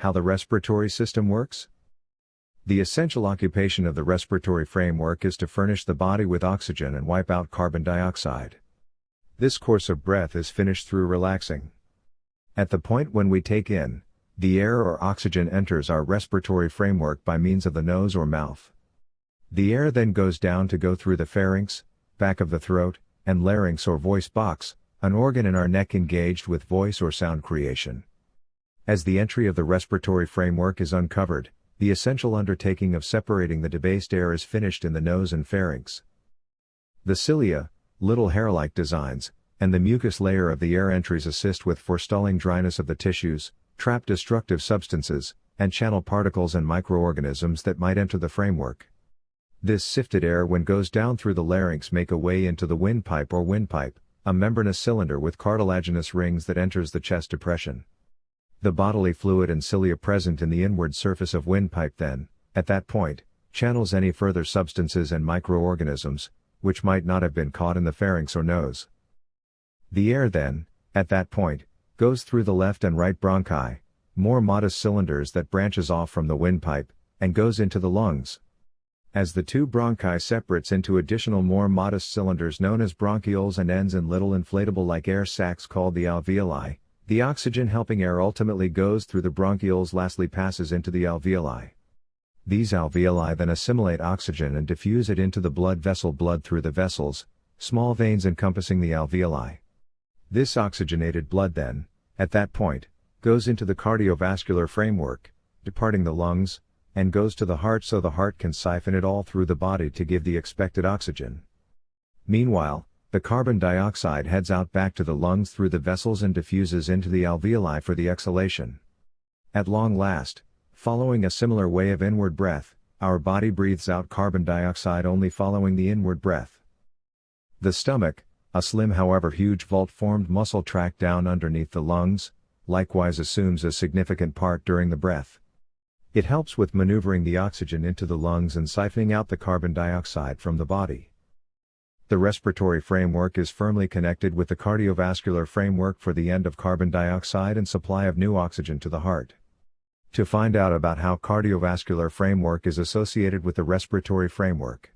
How the respiratory system works? The essential occupation of the respiratory framework is to furnish the body with oxygen and wipe out carbon dioxide. This course of breath is finished through relaxing. At the point when we take in, the air or oxygen enters our respiratory framework by means of the nose or mouth. The air then goes down to go through the pharynx, back of the throat, and larynx or voice box, an organ in our neck engaged with voice or sound creation. As the entry of the respiratory framework is uncovered, the essential undertaking of separating the debased air is finished in the nose and pharynx. The cilia, little hair-like designs, and the mucus layer of the air entries assist with forestalling dryness of the tissues, trap destructive substances, and channel particles and microorganisms that might enter the framework. This sifted air when goes down through the larynx make a way into the windpipe or windpipe, a membranous cylinder with cartilaginous rings that enters the chest depression. The bodily fluid and cilia present in the inward surface of windpipe then, at that point, channels any further substances and microorganisms, which might not have been caught in the pharynx or nose. The air then, at that point, goes through the left and right bronchi, more modest cylinders that branches off from the windpipe, and goes into the lungs. As the two bronchi separates into additional more modest cylinders known as bronchioles and ends in little inflatable-like air sacs called the alveoli, the oxygen-helping air ultimately goes through the bronchioles, lastly passes into the alveoli. These alveoli then assimilate oxygen and diffuse it into the blood vessel, blood through the vessels, small veins encompassing the alveoli. This oxygenated blood then, at that point, goes into the cardiovascular framework, departing the lungs, and goes to the heart so the heart can siphon it all through the body to give the expected oxygen. Meanwhile, the carbon dioxide heads out back to the lungs through the vessels and diffuses into the alveoli for the exhalation. At long last, following a similar way of inward breath, our body breathes out carbon dioxide only following the inward breath. The stomach, a slim however huge vault-formed muscle tract down underneath the lungs, likewise assumes a significant part during the breath. It helps with maneuvering the oxygen into the lungs and siphoning out the carbon dioxide from the body. The respiratory framework is firmly connected with the cardiovascular framework for the end of carbon dioxide and supply of new oxygen to the heart. To find out about how cardiovascular framework is associated with the respiratory framework,